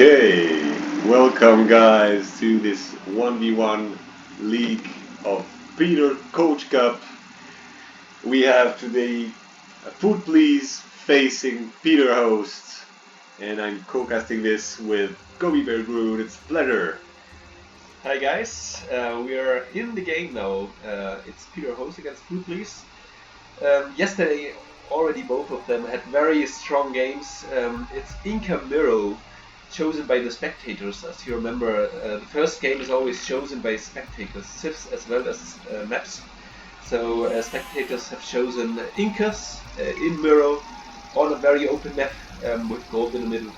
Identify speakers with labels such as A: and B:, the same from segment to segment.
A: Okay, welcome guys to this 1v1 league of Peter Coach Cup. We have today Food Please facing Peter Host, and I'm co-casting this with Gobi Bear Groot. It's a pleasure.
B: Hi guys, we are in the game now. It's Peter Host against Food Please. Yesterday already both of them had very strong games. It's Inca Miro, chosen by the spectators. As you remember, the first game is always chosen by spectators, civs as well as maps. So spectators have chosen Incas in Miro on a very open map with gold in the middle.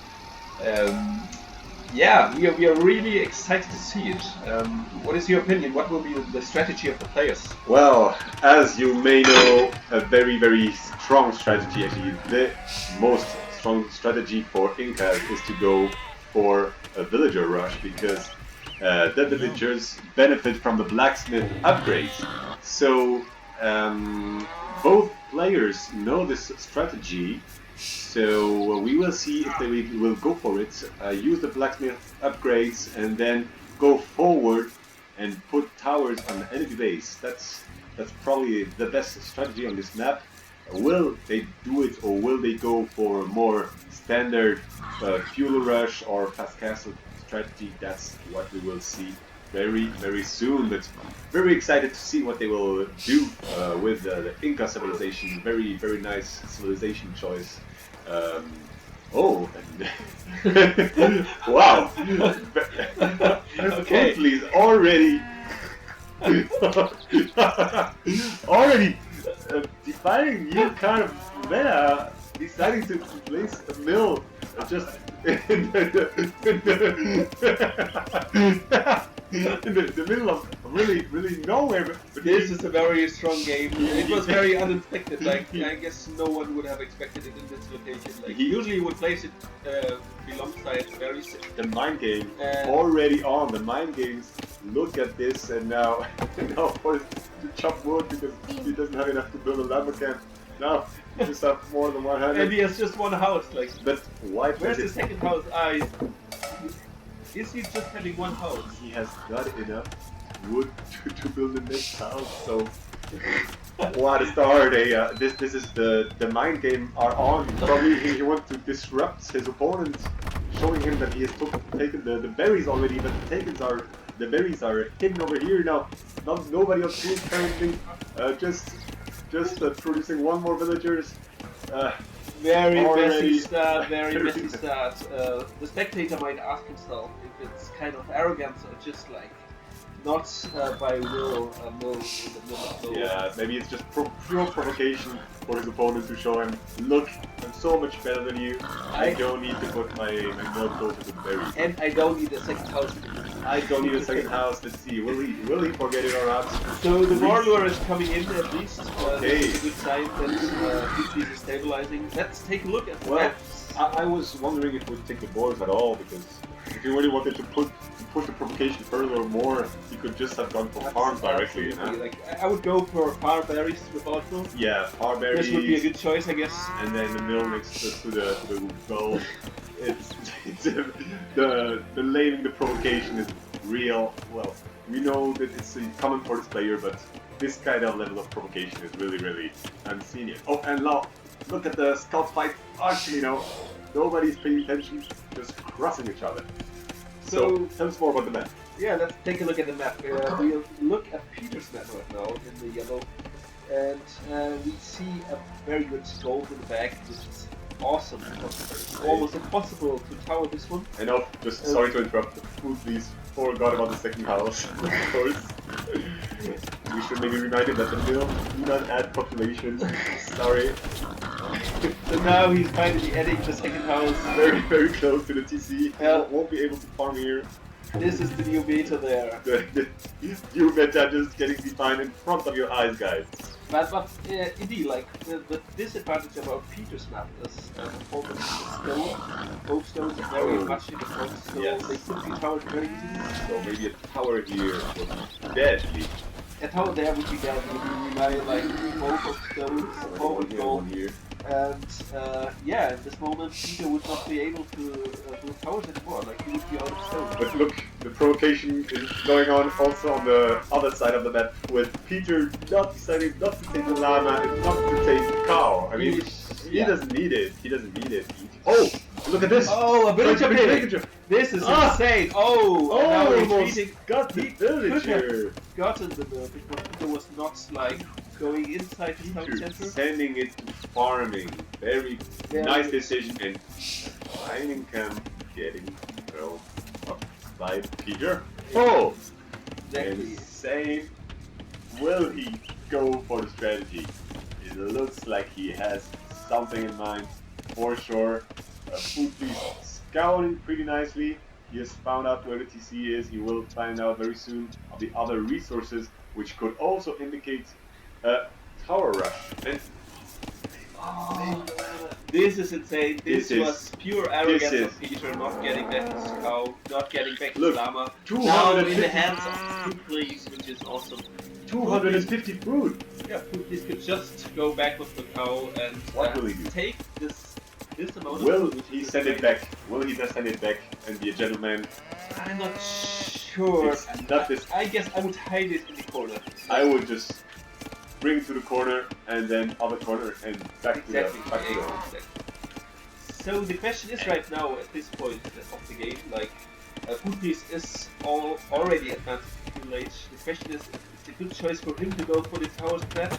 B: Yeah, we are really excited to see it. What is your opinion? What will be the strategy of the players?
A: Well, as you may know, a very strong strategy, actually the most strong strategy for Incas is to go for a villager rush, because the villagers benefit from the blacksmith upgrades. So both players know this strategy. So we will see if they will go for it, use the blacksmith upgrades, and then go forward and put towers on the enemy base. That's probably the best strategy on this map. Will they do it, or will they go for a more standard fuel rush or fast castle strategy? That's what we will see very soon. But very excited to see what they will do with the Inca civilization. Very nice civilization choice. Oh, wow!
B: Okay.
A: Please, already defining new kind of meta, deciding to place a mill just in the middle of really nowhere. But
B: This is a very strong game. It was very unexpected. Like, I guess no one would have expected it in this location. Like, usually you would place it alongside very
A: the mind game already on. The mind games look at this, and now forced to chop wood because he doesn't have enough to build a lava camp. Now he just have more than 100.
B: And he has just one house. Like,
A: but why?
B: Where's the second house? Is he just having one house?
A: He has got enough wood to build the next house. So what a start! This is the mind game are on. Probably he wants to disrupt his opponent, showing him that he has taken the berries already, but the berries are hidden over here now. Nobody on screen currently. Just producing one more villagers.
B: Very messy start. The spectator might ask himself if it's kind of arrogance or just like not by will mill in the middle of nowhere.
A: Yeah, maybe it's just pure provocation for his opponent to show him, look, I'm so much better than you. I don't need to put my mill closer to the berries.
B: And I don't need a second house.
A: I don't need a second house. Let's see. Will he forget it or not?
B: So the warlord is coming in at least.
A: Okay.
B: That's a good sign that Peace is stabilizing. Let's take a look at the maps.
A: I was wondering if we'd take the boars at all, because if you really wanted to push the provocation further or more, you could just have gone for farms directly. You know?
B: Like, I would go for far berries without mill.
A: Yeah, far berries.
B: This would be a good choice, I guess.
A: And then the mill next to the bowl. It's the laying the provocation is real. Well, we know that it's common for this player, but this kind of level of provocation is really unseen yet. Oh, and now look at the scout fight. Actually, no, nobody's paying attention, just crossing each other. So tell us more about the map.
B: Yeah, let's take a look at the map. We'll look at Peter's map right now in the yellow, and we see a very good gold in the back, which is awesome. It's almost impossible to tower this one.
A: I know, just sorry to interrupt. Food, please. Forgot about the second house, of course. We should maybe remind him that the mill do not add population. Sorry.
B: So now he's finally adding the second house.
A: Very close to the TC. Won't be able to farm here.
B: This is the new beta there.
A: The new meta just getting defined in front of your eyes, guys.
B: But indeed, like the disadvantage about Peter's map is the focus is stone. Both stones are very much in the front, so they could be towered very easily.
A: So maybe a tower here would be deadly.
B: A tower there would be deadly. We might like both of those forward goals. And yeah, at this moment, Peter would not be able to do towers anymore. Like he would be out of stone.
A: But look, the provocation is going on also on the other side of the map with Peter not deciding not to take the llama and not to take the cow. I mean, he doesn't need it. He doesn't need it. Oh, look at this!
B: Oh, a villager pivot! This is insane! Oh, now
A: almost
B: retreating.
A: got the villager.
B: Gotten the mill because Peter was not like going inside the town center.
A: Sending it to farming. Very nice decision, and mining camp getting thrown up by Peter. Oh!
B: Exactly.
A: And same. Will he go for the strategy? It looks like he has something in mind for sure. Foodbeast scouting pretty nicely. He has found out where the TC is. He will find out very soon of the other resources, which could also indicate a tower rush. And
B: this is insane. This was pure arrogance of Peter not getting back his cow, not getting back his llama. Now in the hands of Foodbeast, which is awesome.
A: 250 food.
B: Yeah, Foodbeast could just go back with the cow and
A: what will he do?
B: Take this amount
A: will
B: of food.
A: He send it back? Will he just send it back and be a gentleman?
B: I'm not sure.
A: It's not this.
B: I guess I would hide it in the corner.
A: I would just bring it to the corner and then other corner and back to the home.
B: So the question is right now at this point of the game, like Foodbeast is already advanced too late. The question is, it's a good choice for him to go for the tower strat.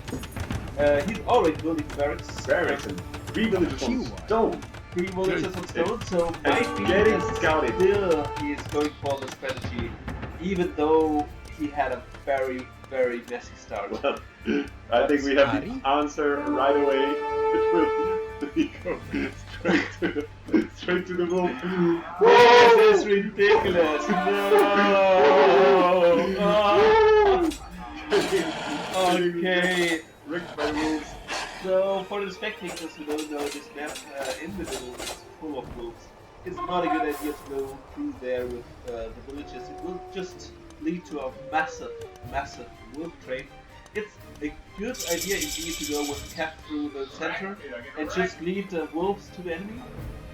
B: He's already building barracks.
A: And 3 villagers on stone.
B: 3 villagers on stone, so might be
A: getting scouted.
B: Still, he is going for the strategy, even though he had a very, very messy start.
A: Well, I think we have the answer right away. It will go straight to the wolf.
B: This is ridiculous! No! Okay.
A: Rigged by the wolves.
B: So, for the spectators who don't know, this map in the middle is full of wolves. It's not a good idea to go through there with the villages. It will just lead to a massive wolf train. It's a good idea indeed to go with cap through the center and just lead the wolves to the enemy.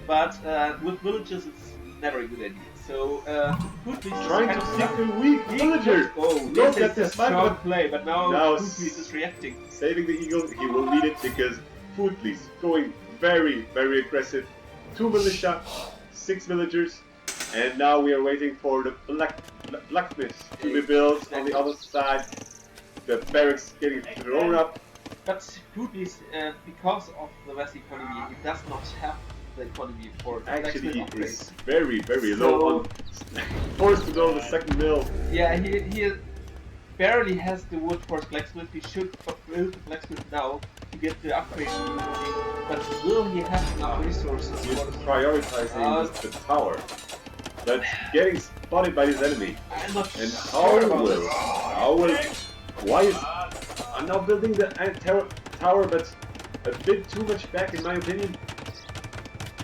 B: But with villages, it's never a good idea. So, Foodbeast
A: trying to stick the weak villager.
B: Oh, this is a strong play, but now Foodbeast is reacting.
A: Saving the eagle, he will need it because Foodbeast going very, very aggressive. 2 militia, 6 villagers, and now we are waiting for the blacksmith to be built on the other side. The barracks getting thrown up.
B: But Foodbeast, because of the West economy, he does not have the economy for the
A: actually is very, very low on forced to build a second mill.
B: Yeah, he barely has the wood for blacksmith. He should build the blacksmith now to get the upgrade. But will he have enough resources?
A: He's prioritizing the tower. But getting spotted by his enemy.
B: I'm not
A: and
B: sure
A: why is I'm now building the tower, but a bit too much back in my opinion.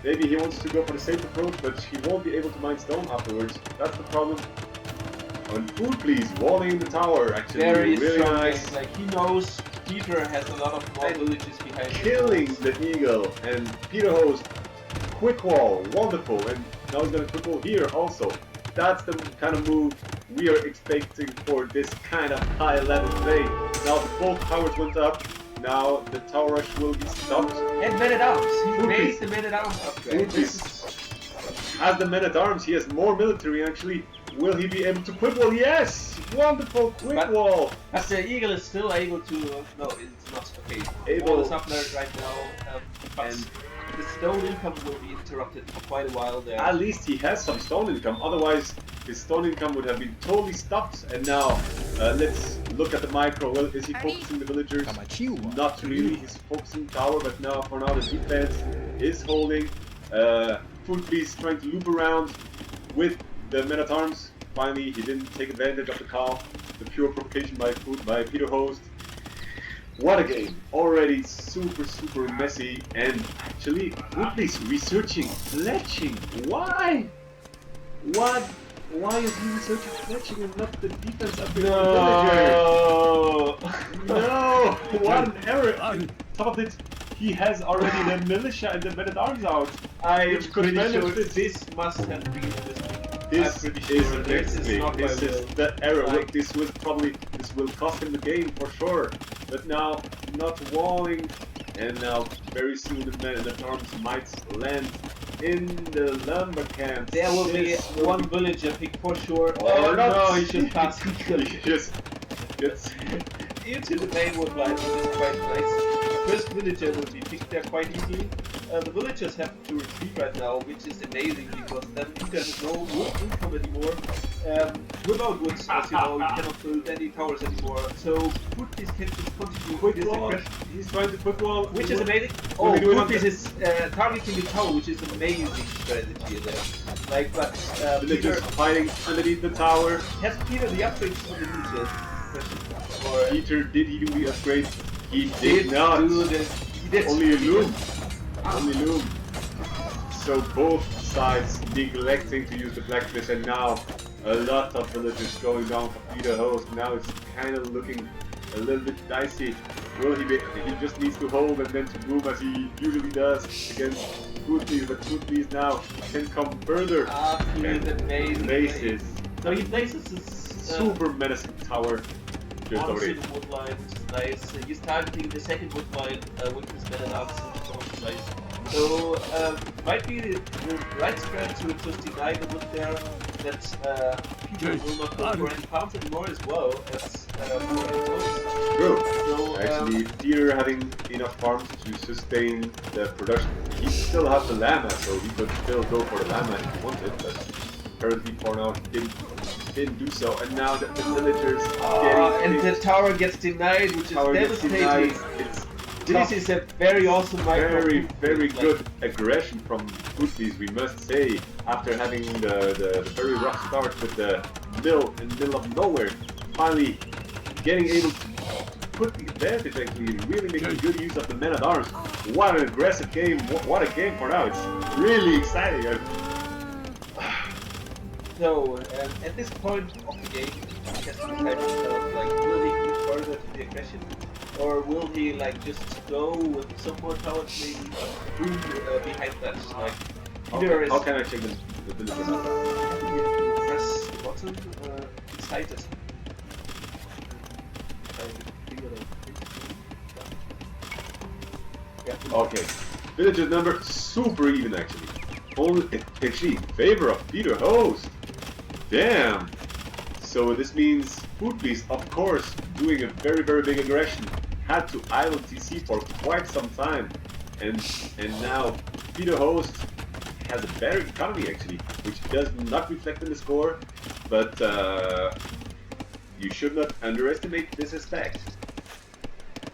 A: Maybe he wants to go for the safe approach, but he won't be able to mine stone afterwards. That's the problem. On Foodbeast walling the tower, actually,
B: very
A: really
B: strong.
A: nice.
B: Like he knows Peter has a lot of small villages behind him.
A: Killing the eagle, and Peter host quick wall, wonderful, and now he's gonna quick wall here also. That's the kind of move we are expecting for this kind of high level play. Now both towers went up. Now the tower rush will be stopped.
B: And men-at-arms. He made the men-at-arms upgrade.
A: As the men-at-arms, he has more military actually. Will he be able to quick wall? Yes! Wonderful quick wall!
B: But the eagle is still able to... no, it's not. Okay.
A: Able.
B: Wall is up there right now. But the stone income will be interrupted for quite a while there.
A: At least he has some stone income. Otherwise, his stone income would have been totally stopped. And now, let's look at the micro. Well, is he focusing the villagers? Not really. He's focusing tower, but now for now the defense is holding. Foodbeast trying to loop around with the men-at-arms. Finally, he didn't take advantage of the call. The pure provocation by Peter Host. What a game! Already super messy, and actually Foodbeast researching, fletching. Why? What Why is he researching fetching and not the defense upgrade for the villager? No! What an error! On top of it, he has already the militia and the men-at-arms out.
B: I'm
A: Which could
B: pretty
A: manage
B: sure
A: this.
B: this must have been a mistake.
A: This
B: I'm pretty
A: is
B: sure
A: a
B: this is
A: mistake.
B: not by
A: This is
B: will.
A: the error.
B: Like-
A: This will cost him the game for sure. But now, not walling, and now very soon the men-at-arms might land in the lumber camp.
B: There will be
A: This will
B: one
A: be-
B: villager pick for sure.
A: Or
B: Oh
A: not.
B: no, he should pass.
A: He just gets
B: Into the main wood line, which is quite nice. First villager will be picked there quite easily. The villagers have to retreat right now, which is amazing because then there is no wood income anymore. Without wood, as you know, you cannot build any towers anymore. So Putlis can just continue with this
A: wall.
B: aggression,
A: He's trying to quick wall,
B: which is amazing.
A: What
B: Oh,
A: we doing?
B: Putlis is targeting the tower, which is amazing strategy there. Like, but
A: Villagers
B: Peter,
A: fighting underneath the tower.
B: has Peter the upgrades for the villagers? Or
A: Peter, did he do the upgrade? He did not.
B: do the, he did.
A: Only a loom. Only loom. So both sides neglecting to use the blacksmith, and now a lot of villagers going down for Peter Host. Now it's kind of looking a little bit dicey. Will he be? He just needs to hold and then to boom as he usually does against Foodleys, but Foodleys now can come further.
B: He is amazing.
A: Places
B: So he places his
A: super menacing tower. Just
B: onto
A: already.
B: the wood line, which is nice. He's targeting the second wood line with his men at arms, which is also nice. So might be the right strat to just deny the wood there. That Peter will not go for any farms anymore as well as
A: True.
B: So
A: Actually, Peter having enough farms to sustain the production. He still has the llama, so he could still go for the llama if he wanted, but apparently for now he didn't do so. And now that the villagers
B: and the
A: getting
B: tower gets denied, which is
A: tower gets denied,
B: devastating.
A: it's
B: This
A: tough.
B: is a very awesome micro.
A: Very
B: Like,
A: good aggression from Foodleys, we must say, after having the very rough start with the mill in the middle of nowhere, finally getting able to put the advantage actually, really making good use of the men-at-arms. What an aggressive game, what a game for now, it's really exciting.
B: So, at this point of the game, he has to decide himself, like, will he move further to the aggression? Or will he, like, just go with some more towers, maybe boom behind that? Like, Peter is...
A: How can I check the villagers out?
B: Press the button, inside it. Yeah.
A: Okay, villagers number super even actually. Only actually in favor of Peter Host. Damn. So this means Foodbeast, of course, doing a very big aggression, had to idle TC for quite some time, and now Peter Host has a better economy actually, which does not reflect in the score, but you should not underestimate this aspect.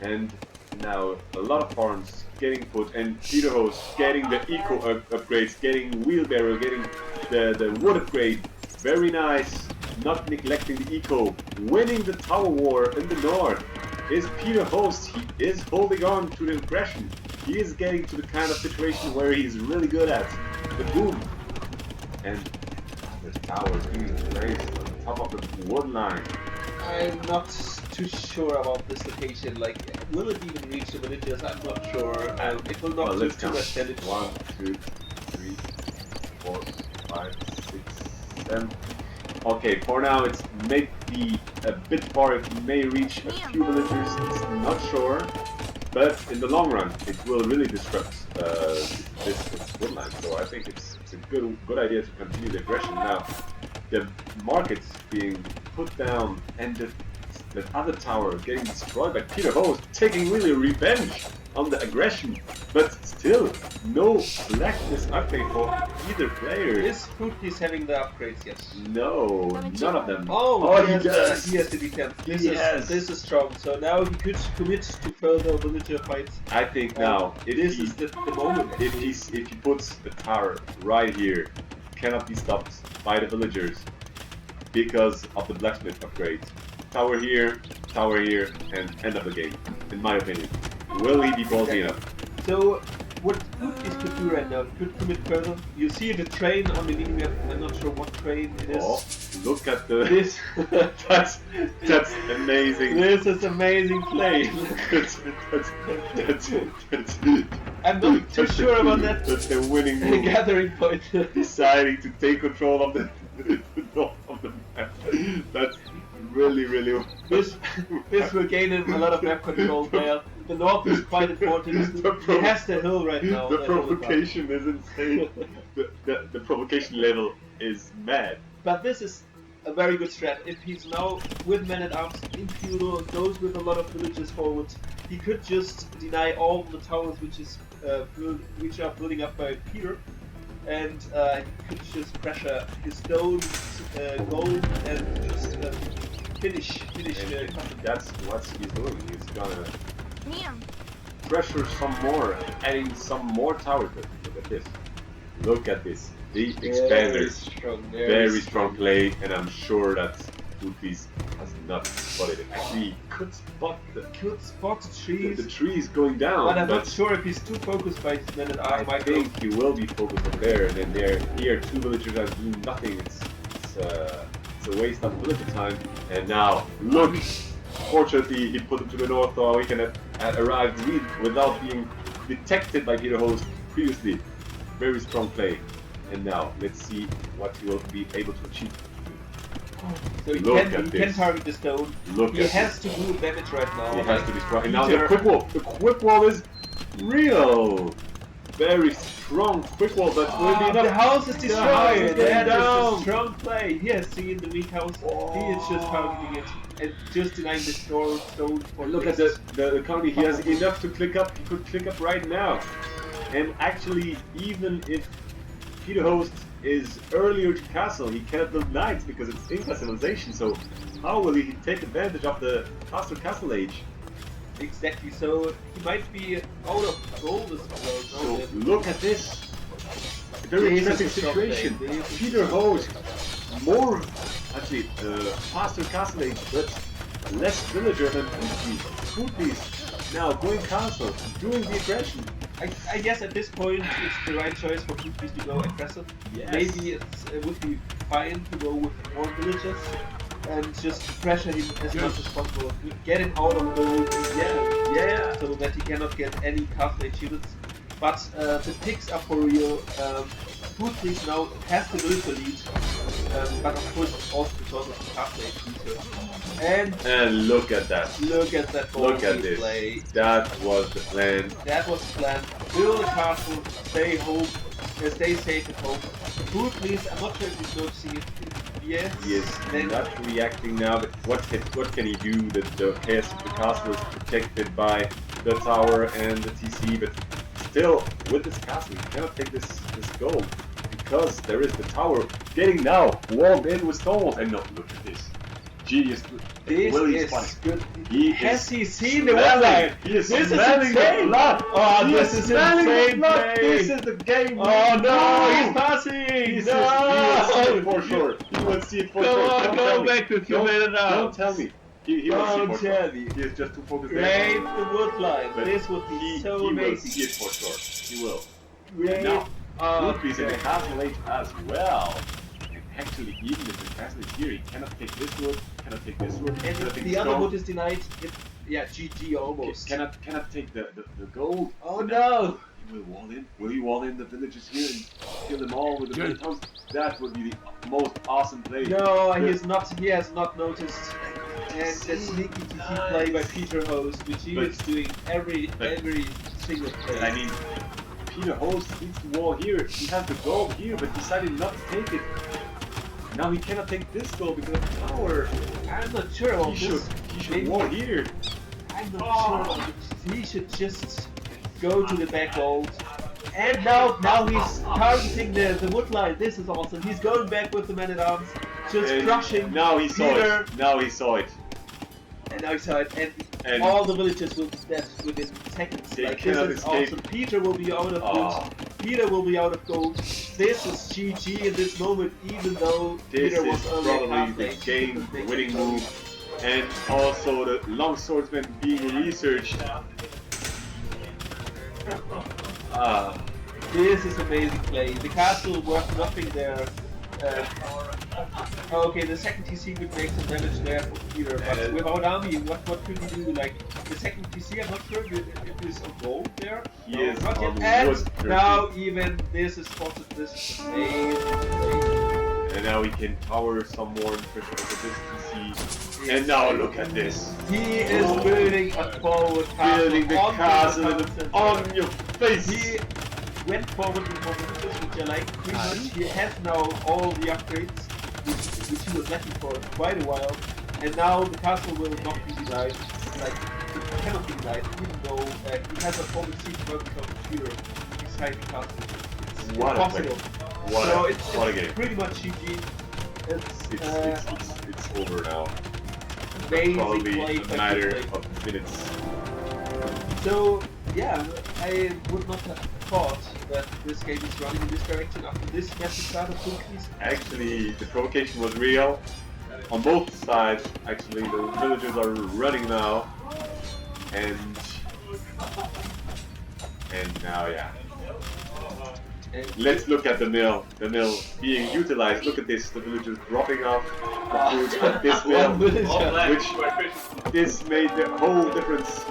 A: And now a lot of farms getting put, and Peter Host getting the eco upgrades, getting wheelbarrow, getting the wood upgrade. Very nice, not neglecting the eco, winning the tower war in the north. Is Peter Host, he is holding on to the aggression. He is getting to the kind of situation where he's really good at. The boom. And the tower being placed on top of the wood line.
B: I'm not too sure about this location. Like, will it even reach the villagers? I'm not sure. It will not
A: Well,
B: do
A: let's
B: too
A: count.
B: much damage.
A: 1, 2, 3, 4, 5, 6, 7. Okay, for now it's maybe a bit far. It may reach a few villagers. It's not sure, but in the long run, it will really disrupt this woodland. So I think it's a good idea to continue the aggression now. The markets being put down and the other tower getting destroyed by Peter Host, taking really revenge on the aggression, but still no blackness upgrade for either player.
B: Is Fruities having the upgrades yet?
A: No, none of them.
B: Oh,
A: he does.
B: He has the defense.
A: Yes.
B: This is strong. So now he could commit to further villager fights.
A: I think now, if
B: This
A: he,
B: is the moment.
A: if he puts the tower right here, cannot be stopped by the villagers because of the blacksmith upgrade. Tower here, and end of the game, in my opinion. Will he be ballsy enough?
B: So what Cookies could do right now, could commit further. You see the train on the minimap. I'm not sure what train it is.
A: Oh, look at the.
B: This.
A: That's amazing.
B: This is amazing play.
A: that's
B: I'm not too sure about that.
A: That's the winning move.
B: Gathering point.
A: Deciding to take control of the north of the map. That's really.
B: This will gain him a lot of map control there. The north is quite important. He has the hill right now.
A: The provocation is insane. the provocation level is mad.
B: But this is a very good strat. If he's now with men at arms in feudal, goes with a lot of villages forward, he could just deny all the towers which are building up by Peter, and he could just pressure his stone gold and just finish the
A: That's what he's doing. He's gonna pressure some more, adding some more towers. Look at this. Look at this. The expanders. Very strong play, and I'm sure that Woodpiece has not spotted it. Actually, he could spot the
B: trees.
A: The trees going down.
B: But I'm not sure if he's too focused by his men at arms.
A: I think he will be focused over there, and then here two villagers are doing nothing. It's a waste of villager time. And now, look! Fortunately, he put them to the north, so he can arrive without being detected by Peter Host previously. Very strong play. And now, let's see what he will be able to achieve.
B: So he can target the stone. He has to do damage right now.
A: He has to be strong. And now the quick wall. The quick wall is real. Very strong quick wall. That will be enough.
B: The house is destroyed. That is a strong play. He has seen the weak house. He is just targeting it and just denying the stone for.
A: Look at the economy. He has enough to click up. He could click up right now. And actually, even if Peter Host is earlier to castle, he cannot build knights because it's Inca civilization, so how will he take advantage of the faster castle age?
B: Exactly, so he might be out of gold as well.
A: So look at this. Very interesting situation. Peter Host, faster castle age, but less villager than Woodpiece. Now going castle, doing the aggression.
B: I guess at this point it's the right choice for Woodpiece to go aggressive.
A: Yes.
B: Maybe it would be fine to go with more villagers and just pressure him as much as possible. Get him out of gold, so that he cannot get any castle achievements. But the picks are for real. Woodpiece now has the villager lead, but of course also because of the castle achievements.
A: And look at that.
B: Look at that ball.
A: Look at this.
B: Play.
A: That was the plan.
B: That was the plan. Build a castle, stay home, stay safe at home. Woodpiece, I'm not sure if he's noticing it. Yes.
A: He is not reacting now, but what can he do? The castle is protected by the tower and the TC, but still, with this castle, he cannot take this gold because there is the tower getting now walled in with stones. And no, look at this. Genius.
B: This is good. Has he seen the
A: website? He is smelling the blood.
B: Oh, this is insane.
A: This is the game.
B: Oh no, he's passing.
A: He will see it for sure. He will see it for sure.
B: Go back to 2 minutes now.
A: Don't tell me. He will see it for sure. He is just too focused.
B: Rape the wood line. This would be so amazing.
A: He will see it for sure. He will.
B: Rape.
A: Now, Woodpiece in the castle age as well. Actually, even if the castle is here, he cannot take this wood, cannot take this wood,
B: and if the other wood is denied, GG almost.
A: Cannot take the gold.
B: Oh no!
A: He will wall in. Will he wall in the villagers here and kill them all with the many towns? That would be the most awesome play.
B: No, he has not noticed. And that sneaky TC play by Peter Host, which he is doing every single play.
A: I mean, Peter Host needs to wall here. He has the gold here, but decided not to take it. Now he cannot take this goal because of the tower.
B: I'm not sure about this.
A: He should wall here.
B: I'm not sure. He should just go to the back gold. And now he's targeting the wood line. This is awesome. He's going back with the man at arms, just crushing.
A: Now he saw
B: Peter.
A: it. Now he saw it.
B: And now he saw it. And all the villagers will be dead within seconds.
A: They
B: like,
A: cannot
B: this is
A: escape.
B: awesome. Peter will be out of gold. Peter will be out of gold. This is GG in this moment, even though Peter was
A: probably the game-winning move, and also the long swordsman being researched.
B: This is amazing play. The castle worth nothing there. Okay, the second TC could make some damage there for Peter, but without army, what could he do? Like, the second TC, I'm not sure if it is on gold there.
A: He is
B: not
A: on
B: yet.
A: wood.
B: And now even this is spotted. This is amazing.
A: And now we can power some more pressure over this TC. And now look at this.
B: He is building a forward castle.
A: Building the castle on your face.
B: He went forward with more villages, which I like pretty much. He has now all the upgrades, which he was lacking for quite a while. And now the castle will not be denied. Like, it cannot be denied, even though he has a forward siege working on the Peter beside the castle. It's impossible. What a game. Pretty much GG.
A: It's over now.
B: Amazing
A: Probably
B: play,
A: a matter of minutes.
B: So, yeah, I would not have thought that this game is running in this direction after this massive start of cookies.
A: Actually, the provocation was real. On both sides, actually, the villagers are running now. And now, yeah. Let's look at the mill. The mill being utilized. Look at this. The villagers dropping off the food at this mill, which this made the whole difference.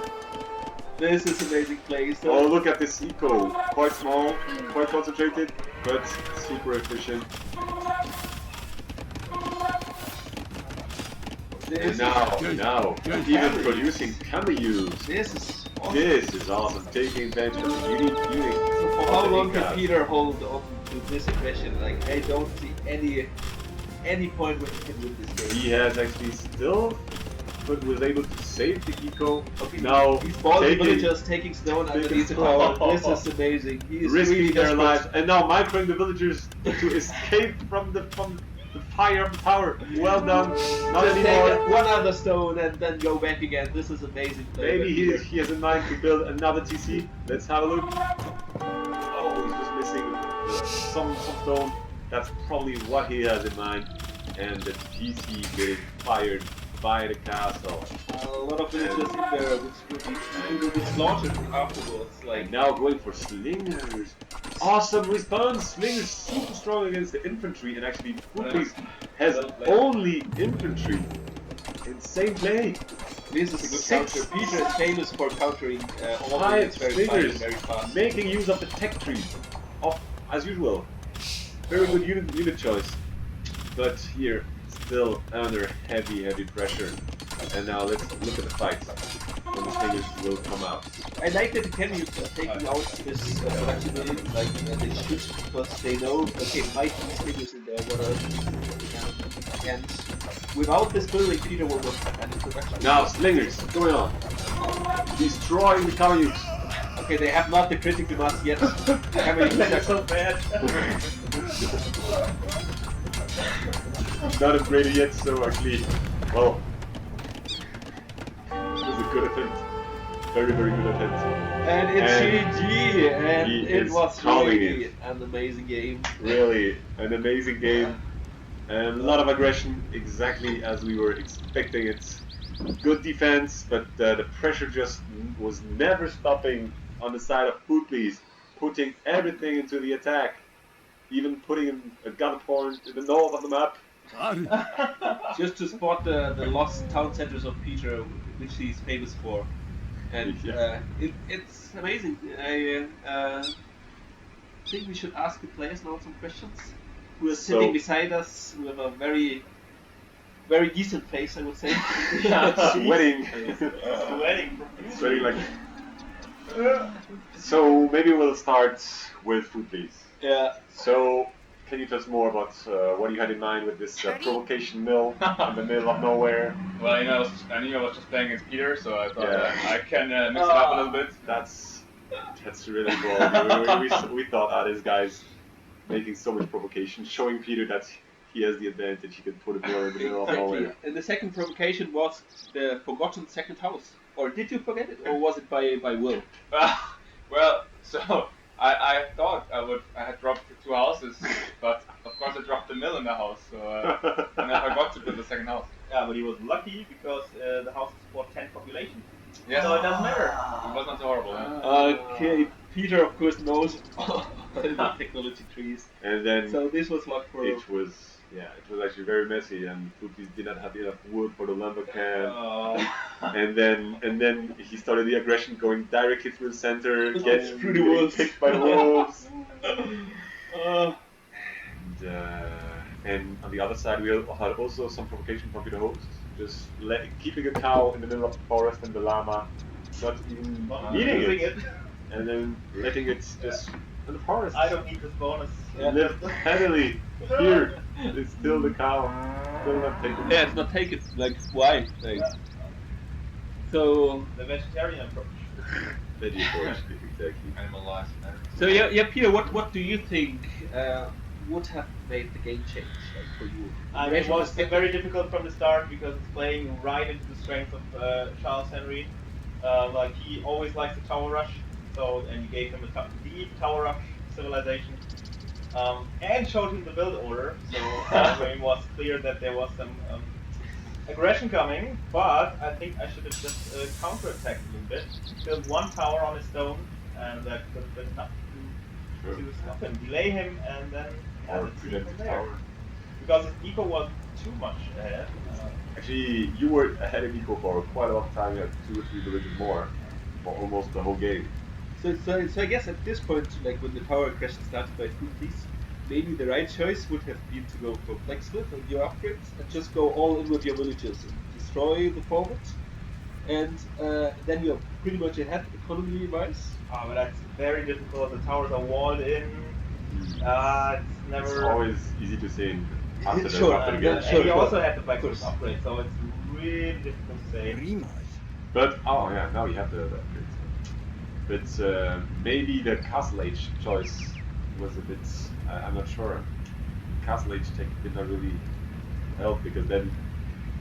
B: This is amazing play. So
A: oh, look at this eco. Quite small, quite concentrated, but super efficient. And now, even producing cameos.
B: This is awesome.
A: This is awesome. Taking advantage of the unique.
B: So for how long can Peter hold on to this aggression? Like, I don't see any point where he can win this game.
A: He has actually still, but was able to save the eco.
B: Okay,
A: now
B: these villagers taking stone underneath the tower. This is amazing. He is
A: risking
B: really
A: their lives, and now microing the villagers to escape from the fire of the tower. Well done. Not
B: just
A: anymore.
B: take one other stone and then go back again. This is amazing.
A: Maybe he has in mind to build another TC. Let's have a look. Oh, he's just missing some stone. That's probably what he has in mind. And the TC getting fired by the castle.
B: A lot of villagers in there will be slaughtered afterwards. Like
A: now going for slingers. Awesome response! Slingers super strong against the infantry, and actually Footpiece has only infantry. Insane play.
B: This is a good counter. Peter is famous for countering all the very fast.
A: Making use of the tech tree, as usual. Very good unit choice. But here, still under heavy pressure. And now let's look at the fight. When the slingers will come out.
B: I like that the cameos are taking out this production unit, like they should, because they know, okay, might be slingers in there, what else? And without this building, Peter will not have any production.
A: Now, slingers, what's going on? Destroying the cameos.
B: Okay, they have not the critical mass yet. Cameos are so bad.
A: Not upgraded yet, so actually, well, it was a good attempt. Very good attempt.
B: And it's GG, and it was really an amazing game.
A: Really, an amazing game. And a lot of aggression, exactly as we were expecting it. Good defense, but the pressure just was never stopping on the side of Footpiece, putting everything into the attack. Even putting in a gun point in the north of the map.
B: Just to spot the lost town centers of Peter, which he's famous for. And it's amazing. I think we should ask the players now some questions. Who are sitting beside us with a very decent face, I would say.
A: Sweating. Sweating like. So maybe we'll start with Footpiece.
B: Yeah.
A: So can you tell us more about what you had in mind with this provocation mill in the middle of nowhere?
C: Well, I knew I was just playing against Peter, so I thought I can mix it up a little bit.
A: That's really cool. we thought this guy's making so much provocation, showing Peter that he has the advantage. He can put a mill in the middle of nowhere.
B: And the second provocation was the forgotten second house. Or did you forget it, or was it by will?
C: Well, so I thought I had dropped 2 houses, but of course I dropped the mill in the house, so and I forgot to build the second house.
D: Yeah, but he was lucky because the house is for 10 population.
C: Yeah.
D: So it doesn't matter.
C: It was not so horrible.
B: Okay, Peter, of course, knows all the technology trees.
A: And then
B: So this was luck for
A: it was actually very messy, and Foodpiece did not have enough wood for the lumber camp. And then he started the aggression, going directly through the center, getting
B: through the wolves.
A: kicked by the wolves.
B: Uh,
A: And on the other side, we had also some provocation from the host, just keeping a cow in the middle of the forest and the llama not even needing it, and then letting it just in the forest.
D: I don't need this bonus.
A: Live happily here. It's still the cow, still not taken.
B: yeah, it's not taken. Like, why? Like, so
D: The vegetarian approach.
A: Veggie approach, exactly.
C: Animal life matter.
B: So yeah, Peter, what do you think would have made the game change for you?
D: It was very difficult from the start because it's playing right into the strength of Charles Henry. Like he always likes the tower rush, and you gave him the tower rush civilization, and showed him the build order. So it was clear that there was some aggression coming. But I think I should have just counterattacked a little bit. Build one tower on his stone, and that could have been enough to stop him, delay him, and then
A: Or
D: let's see
A: prevent
D: from
A: the
D: there.
A: tower.
D: Because his eco was too much ahead.
A: Actually, you were ahead of Nico for quite a long time. You had 2 or 3 villages more for almost the whole game.
B: So I guess at this point, like when the tower aggression started by Foodpiece, maybe the right choice would have been to go for Blacksmith and your upgrades and just go all in with your villages and destroy the forwards. And then you're pretty much ahead economy-wise.
D: But that's very difficult. The towers are walled in. It's never.
A: It's always easy to say after
B: Sure,
A: after the
B: yeah,
A: game.
B: sure.
D: And you also had the Blacksmith upgrade, so it's really difficult to say.
A: But now you have the upgrades. But maybe the Castle Age choice was a bit. I'm not sure. Castle Age tech did not really help because then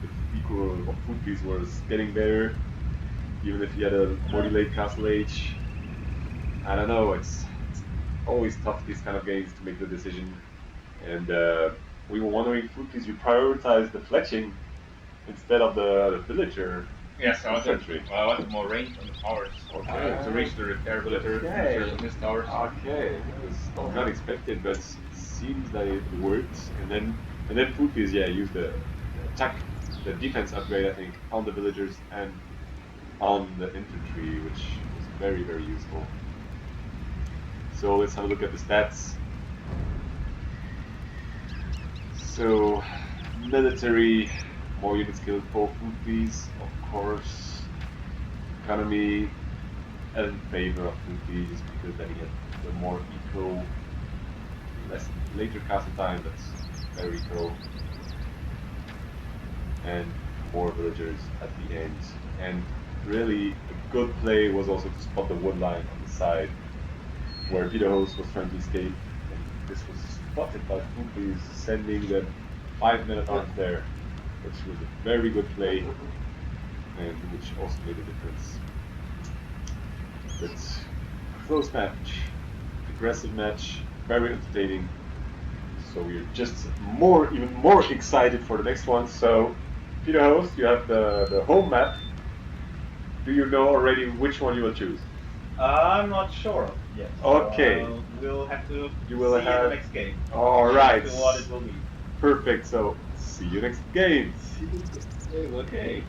A: the eco of Foodpiece was getting better. Even if you had a more delayed Castle Age, I don't know. It's always tough these kind of games to make the decision. And we were wondering, Foodpiece, you prioritized the fletching instead of the villager.
C: Yes, I
A: infantry.
C: wanted more range on the towers to reach the repair villagers on his towers.
A: Okay, it was not expected, but it seems that it worked. And then Foodpiece, used the attack, the defense upgrade, I think, on the villagers and on the infantry, which was very, very useful. So let's have a look at the stats. So military, more units killed for Foodpiece, of course. Economy in favor of Foodpiece because then you get the more eco, less later castle time, that's very eco, and more villagers at the end. And really, a good play was also to spot the wood line on the side where Peter Host was trying to escape, and this was spotted by Foodpiece sending the 5 men at arms there, which was a very good play, and which also made a difference. But close match, aggressive match, very entertaining. So we're just even more excited for the next one. So, Peter Host, you have the home map. Do you know already which one you will choose?
D: I'm not sure yet.
A: Okay.
D: We'll have to
A: You will
D: see in
A: have-
D: the next game.
A: All right.
D: To what it will be.
A: Perfect. So, see you next game.
B: Okay.